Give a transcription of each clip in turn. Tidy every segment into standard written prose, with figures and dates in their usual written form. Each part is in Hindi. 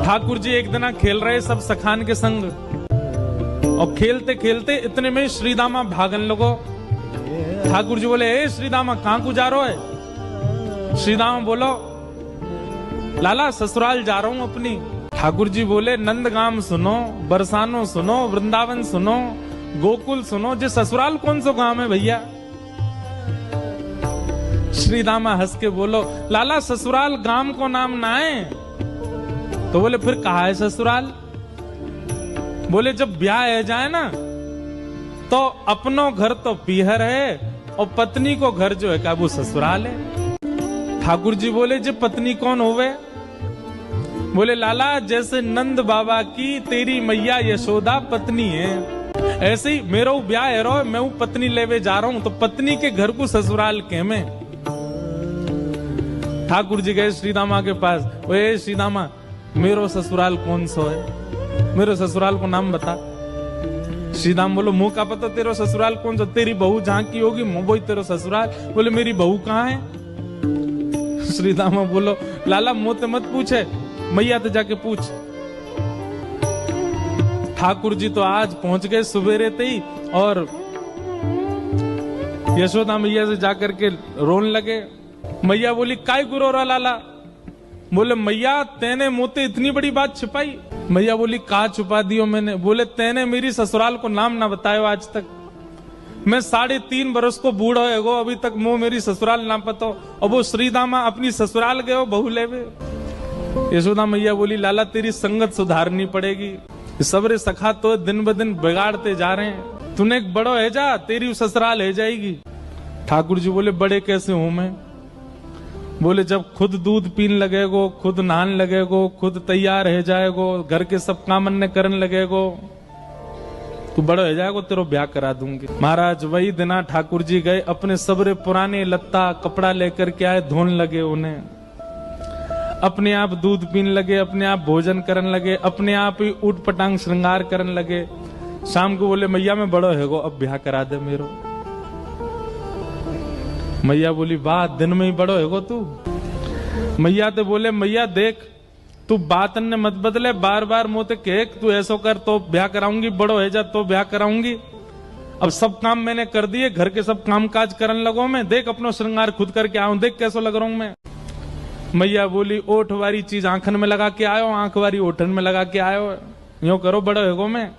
ठाकुर जी एक दिन खेल रहे सब सखान के संग, और खेलते खेलते इतने में श्रीदामा भागन लगो। ठाकुर जी बोले, ए श्रीदामा कहां को जा रहे है? श्रीदामा बोलो, लाला ससुराल जा रहा हूं अपनी। ठाकुर जी बोले, नंदगाम सुनो, बरसानो सुनो, वृंदावन सुनो, गोकुल सुनो, जे ससुराल कौन सा गांव है भैया? श्रीदामा हंस के बोलो, लाला ससुराल गांव को नाम ना है। तो बोले, फिर कहा है ससुराल? बोले, जब ब्याह है जाए ना तो अपनो घर तो पीहर है और पत्नी को घर जो है क्या वो ससुराल है। ठाकुर जी बोले, जे पत्नी कौन होवे? बोले, लाला जैसे नंद बाबा की तेरी मैया यशोदा पत्नी है, ऐसे ही मेरा ब्याह है रो, मैं वो पत्नी लेवे जा रहा हूं, तो पत्नी के घर को ससुराल के में। ठाकुर जी गए श्रीदामा के पास, ओए श्रीदामा मेरो ससुराल कौन सो है? मेरो ससुराल को नाम बता। श्रीदाम बोलो, मुंह का पता तेरो ससुराल कौन सा? तेरी बहू जहां की होगी वही तेरो ससुराल। बोले, मेरी बहू कहाँ है? श्रीदामा बोलो, लाला मुंह मत पूछे, मैया तो जाके पूछ। ठाकुर जी तो आज पहुंच गए सुबेरे ते ही, और यशोदा मैया से जाकर के रोने लगे। मैया बोली, काय गुरो रा लाला? बोले, मैया तेने मुझे इतनी बड़ी बात छिपाई। मैया बोली, कहा छुपा दियो मैंने? बोले, तेने मेरी ससुराल को नाम ना बतायो आज तक। मैं 3.5 बरस को बूढ़ा है गो, अभी तक मुंह मेरी ससुराल ना पता। और वो श्रीदामा अपनी ससुराल गए बहू लेवे। यशोदा मैया बोली, लाला तेरी संगत सुधारनी पड़ेगी, सबरे सखा तो दिन ब दिन बिगाड़ते जा रहे हैं, तूने एक बड़ो है जा, तेरी ससुराल है जाएगी। ठाकुर जी बोले, बड़े कैसे हूं मैं? बोले, जब खुद दूध पीन लगेगो, खुद नहान लगेगो, खुद तैयार है जाएगो, घर के सब काम अन्य करने लगेगो, तू बड़ा हो जाएगो, तेरो ब्याह करा दूंगी। महाराज वही दिना ठाकुर जी गए, अपने सबरे पुराने लत्ता कपड़ा लेकर के आए, धोने लगे उन्हें, अपने आप दूध पीन लगे, अपने आप भोजन करने लगे, अपने आप ही उठ पटांग श्रृंगार करने लगे। शाम को बोले, मैया मैं बड़ो है गो, अब ब्याह करा दे मेरो। मैया बोली, वाह दिन में ही बड़ो है गो तू। मैया तो बोले, मैया देख तू बात ने मत बदले, बार बार मोते कह तू ऐसो कर तो ब्याह कराऊंगी, बड़ो है जा तो ब्याह कराऊंगी। अब सब काम मैंने कर दिए, घर के सब काम काज करने लगो मैं, देख अपनो श्रृंगार खुद करके आऊं, देख कैसो लग रहा हूं मैं। मैया बोली, ओठ वारी चीज आंखन में लगा के आयो, आंख वारी ओठन में लगा के आयो, यूं करो बड़ो है गो मैं।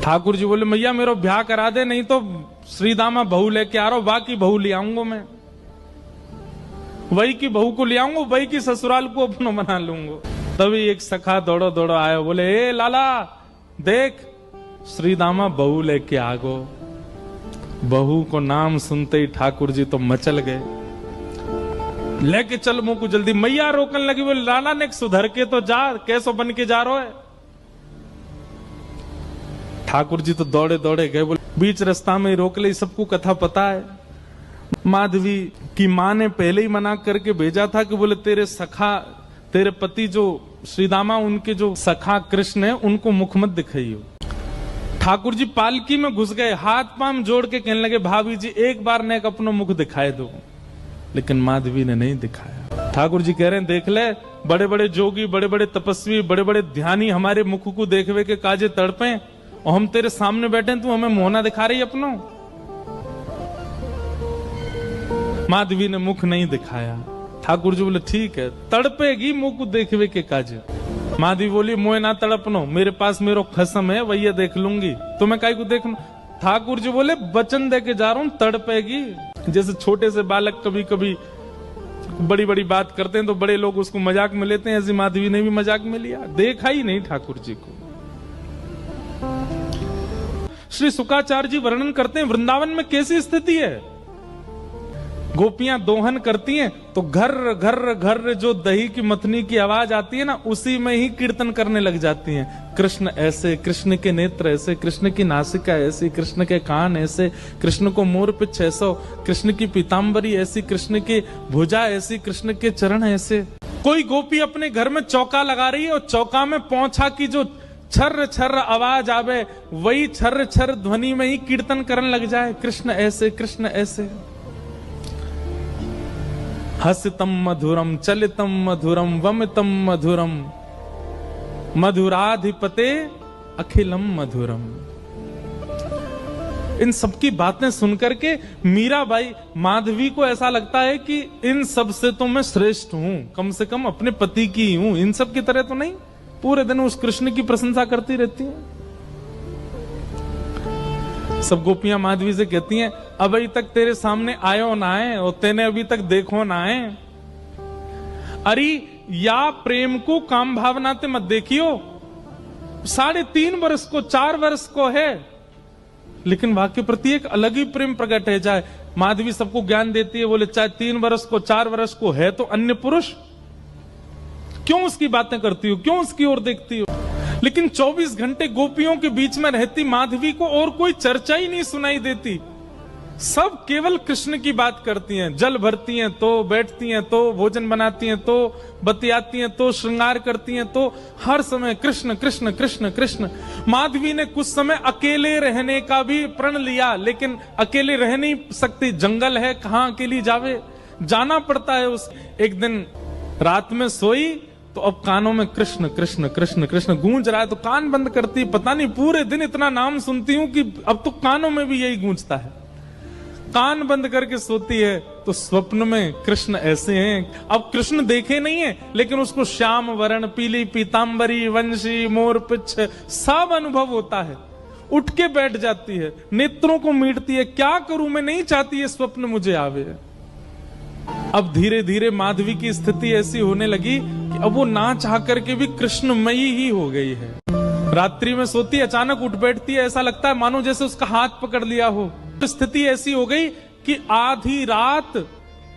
ठाकुर जी बोले, मैया मेरो ब्याह करा दे, नहीं तो श्रीदामा बहू लेके आ रहा हूं, बाकी बहू ले आऊंगा मैं, वही की बहू को ले आऊंगा, वही की ससुराल को अपना बना लूंगा। तभी एक सखा दौड़ो दौड़ो आया, बोले, ए लाला देख श्रीदामा बहू लेके आ गो। बहू को नाम सुनते ही ठाकुर जी तो मचल गए, लेके चल मुंह को जल्दी। मैया रोकने लगी, बोले, लाला ने सुधर के तो जा, कैसो बन के जा रहा है? ठाकुर जी तो दौड़े दौड़े गए, बोले, बीच रास्ता में रोक ले, सबको कथा पता है। माधवी की मां ने पहले ही मना करके भेजा था कि बोले, तेरे सखा, तेरे पति जो श्रीदामा, उनके जो सखा कृष्ण है, उनको मुख मत दिखाइयो। ठाकुर जी पालकी में घुस गए, हाथ पांव जोड़ के कहने लगे, भाभी जी एक बार ने अपनो मुख दिखाए दो, लेकिन माधवी ने नहीं दिखाया। ठाकुर जी कह रहे हैं, देख ले, बड़े बड़े जोगी, बड़े बड़े तपस्वी, बड़े बड़े ध्यानी हमारे मुख को देखवे के काजे तड़पे, और हम तेरे सामने बैठे, तू हमें मोहना दिखा रही अपनो। माधवी ने मुख नहीं दिखाया। ठाकुर जी बोले, ठीक है, तड़पेगी मुख को देखवे के काजे। माधवी बोली, मोह ना तड़पनो, मेरे पास मेरो खसम है, वही देख लूंगी, तो मैं काई को देख लूं। ठाकुर जी बोले, वचन दे के जा रहा हूं, तड़पेगी। जैसे छोटे से बालक कभी कभी बड़ी बड़ी बात करते हैं तो बड़े लोग उसको मजाक में लेते हैं, ऐसी माधवी ने भी मजाक में लिया, देखा ही नहीं ठाकुर जी को। श्री शुकाचार्य जी वर्णन करते हैं, वृंदावन में कैसी स्थिति है। गोपियां दोहन करती हैं तो घर घर घर जो दही की मथनी की आवाज आती है ना, उसी में ही कीर्तन करने लग जाती हैं। कृष्ण ऐसे, कृष्ण के नेत्र ऐसे, कृष्ण की नासिका ऐसी, कृष्ण के कान ऐसे, कृष्ण को मोर पिछ ऐसो, कृष्ण की पीताम्बरी ऐसी, कृष्ण की भुजा ऐसी, कृष्ण के चरण ऐसे। कोई गोपी अपने घर में चौका लगा रही है और चौका में पौंछा की जो छर्र छर्र आवाज आवे, वही छर्र छर्र ध्वनि में ही कीर्तन करने लग जाए, कृष्ण ऐसे, कृष्ण ऐसे। हसितम मधुरम, चलितम मधुरम, वमितम मधुरम, मधुराधिपते अखिलम मधुरम। इन सबकी बातें सुनकर के मीराबाई, माधवी को ऐसा लगता है कि इन सब से तो मैं श्रेष्ठ हूं, कम से कम अपने पति की हूं, इन सब की तरह तो नहीं। पूरे दिन उस कृष्ण की प्रशंसा करती रहती हैं। सब गोपियां माधवी से कहती हैं, अभी तक तेरे सामने आयो ना है और तेने अभी तक देखो ना है। अरे या प्रेम को काम भावना ते मत देखियो, 3.5 वर्ष को 4 वर्ष को है, लेकिन वाक्य प्रति एक अलग ही प्रेम प्रकट है। जाए माधवी सबको ज्ञान देती है, बोले चाहे 3 वर्ष को 4 वर्ष को है तो अन्य पुरुष, क्यों उसकी बातें करती हो, क्यों उसकी ओर देखती हो। लेकिन 24 घंटे गोपियों के बीच में रहती माधवी को और कोई चर्चा ही नहीं सुनाई देती। सब केवल कृष्ण की बात करती हैं। जल भरती हैं तो, बैठती हैं तो, भोजन बनाती हैं तो, बतियाती हैं तो, श्रृंगार करती हैं तो, हर समय कृष्ण कृष्ण कृष्ण कृष्ण। माधवी ने कुछ समय अकेले रहने का भी प्रण लिया, लेकिन अकेले रह नहीं सकती, जंगल है, कहां अकेली जावे, जाना पड़ता है। उस एक दिन रात में सोई तो अब कानों में कृष्ण कृष्ण कृष्ण कृष्ण गूंज रहा है, तो कान बंद करती, पता नहीं पूरे दिन इतना नाम सुनती हूं कि अब तो कानों में भी यही गूंजता है। कान बंद करके सोती है तो स्वप्न में कृष्ण ऐसे हैं। अब कृष्ण देखे नहीं है, लेकिन उसको श्याम वर्ण, पीली पीतांबरी, वंशी, मोर पिच्छ सब अनुभव होता है। उठ के बैठ जाती है, नेत्रों को मीटती है, क्या करूं मैं, नहीं चाहती है स्वप्न मुझे आवे। अब धीरे धीरे माधवी की स्थिति ऐसी होने लगी कि अब वो ना चाह करके भी कृष्णमयी ही हो गई है। रात्रि में सोती, अचानक उठ बैठती है, ऐसा लगता है मानो जैसे उसका हाथ पकड़ लिया हो। स्थिति ऐसी हो गई कि आधी रात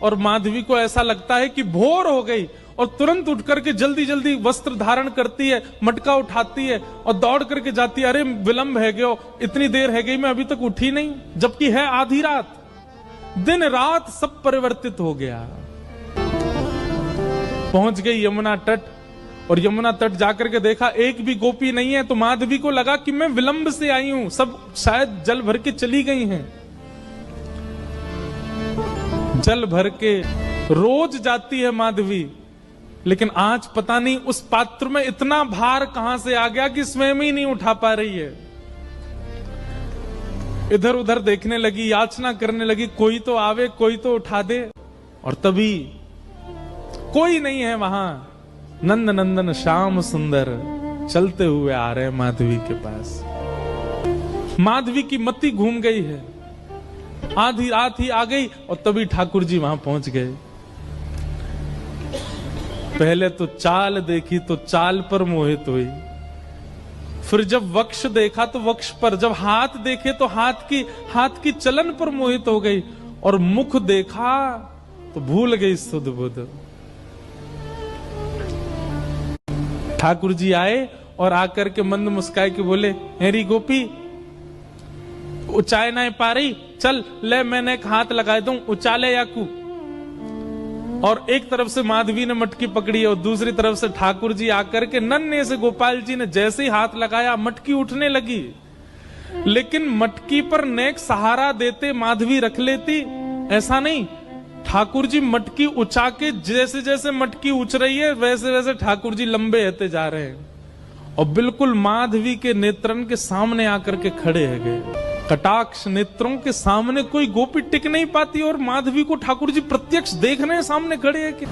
और माधवी को ऐसा लगता है कि भोर हो गई, और तुरंत उठ करके जल्दी जल्दी वस्त्र धारण करती है, मटका उठाती है और दौड़ करके जाती है। अरे विलंब है गयो, इतनी देर है गई, मैं अभी तक उठी नहीं, जबकि है आधी रात। दिन रात सब परिवर्तित हो गया। पहुंच गई यमुना तट, और यमुना तट जाकर के देखा एक भी गोपी नहीं है, तो माधवी को लगा कि मैं विलंब से आई हूं, सब शायद जल भर के चली गई हैं। जल भर के रोज जाती है माधवी, लेकिन आज पता नहीं उस पात्र में इतना भार कहां से आ गया कि स्वयं ही नहीं उठा पा रही है। इधर उधर देखने लगी, याचना करने लगी, कोई तो आवे, कोई तो उठा दे, और तभी कोई नहीं है वहां। नंद नंदन श्याम सुंदर चलते हुए आ रहे हैं माधवी के पास। माधवी की मति घूम गई है, आधी रात ही आ गई, और तभी ठाकुर जी वहां पहुंच गए। पहले तो चाल देखी तो चाल पर मोहित हुई, फिर जब वक्ष देखा तो वक्ष पर, जब हाथ देखे तो हाथ की चलन पर मोहित हो गई, और मुख देखा तो भूल गई सुध बुध। ठाकुर जी आए और आकर के मंद मुस्काए के बोले, हेरी गोपी, उचाए ना पा रही, चल ले मैंने एक हाथ लगा दूं, उचाले याकू। और एक तरफ से माधवी ने मटकी पकड़ी और दूसरी तरफ से ठाकुर जी आकर के नन्हे से गोपाल जी ने जैसे ही हाथ लगाया, मटकी उठने लगी। लेकिन मटकी पर नेक सहारा देते माधवी रख लेती, ऐसा नहीं। ठाकुर जी मटकी उछा के, जैसे जैसे मटकी उछ रही है वैसे वैसे ठाकुर जी लंबे होते जा रहे हैं, और बिल्कुल माधवी के नेत्रन के सामने आकर के खड़े है गए। कटाक्ष नेत्रों के सामने कोई गोपी टिक नहीं पाती, और माधवी को ठाकुर जी प्रत्यक्ष देख रहे हैं, सामने खड़े हैं कि।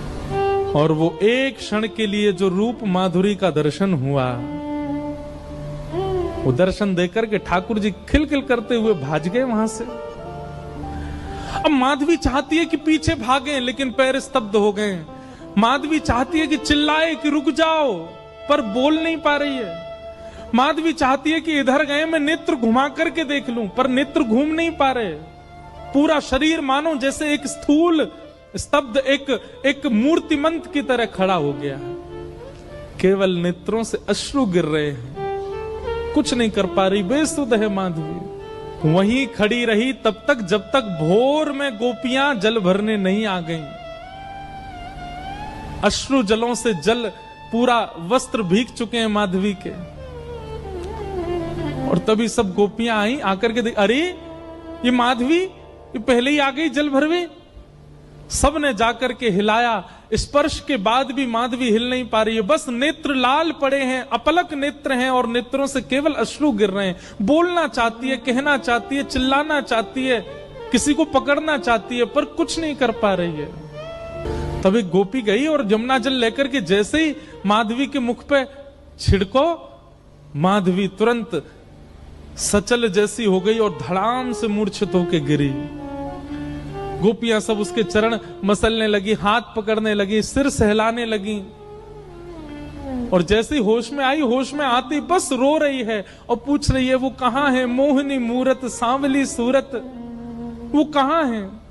और वो एक क्षण के लिए जो रूप माधुरी का दर्शन हुआ, वो दर्शन देकर के ठाकुर जी खिलखिल करते हुए भाग गए वहां से। अब माधवी चाहती है कि पीछे भागे, लेकिन पैर स्तब्ध हो गए। माधवी चाहती है कि चिल्लाए कि रुक जाओ, पर बोल नहीं पा रही है। माधवी चाहती है कि इधर गए मैं नेत्र घुमा करके देख लूं, पर नेत्र घूम नहीं पा रहे। पूरा शरीर मानो जैसे एक स्थूल स्तब्ध एक मूर्तिमंत की तरह खड़ा हो गया है। केवल नेत्रों से अश्रु गिर रहे हैं, कुछ नहीं कर पा रही, बेसुध है माधवी। वहीं खड़ी रही तब तक जब तक भोर में गोपियां जल भरने नहीं आ गईं। अश्रु जलों से जल पूरा वस्त्र भीग चुके हैं माधवी के। और तभी सब गोपियां आई, आकर के देख, अरे ये माधवी, ये पहले ही आ गई जल भरवे। सब ने जाकर के हिलाया स्पर्श के बाद भी माधवी हिल नहीं पा रही है, बस नेत्र लाल पड़े हैं, अपलक नेत्र हैं और नेत्रों से केवल अश्रु गिर रहे हैं। बोलना चाहती है, कहना चाहती है, चिल्लाना चाहती है, किसी को पकड़ना चाहती है, पर कुछ नहीं कर पा रही है। तब एक गोपी गई और जमुना जल लेकर के जैसे ही माधवी के मुख पे छिड़को, माधवी तुरंत सचल जैसी हो गई और धड़ाम से मूर्छित होकर गिरी। गोपियां सब उसके चरण मसलने लगी, हाथ पकड़ने लगी, सिर सहलाने लगी और जैसे होश में आई, होश में आती बस रो रही है और पूछ रही है वो कहां है, मोहिनी मूरत सांवली सूरत, वो कहां है।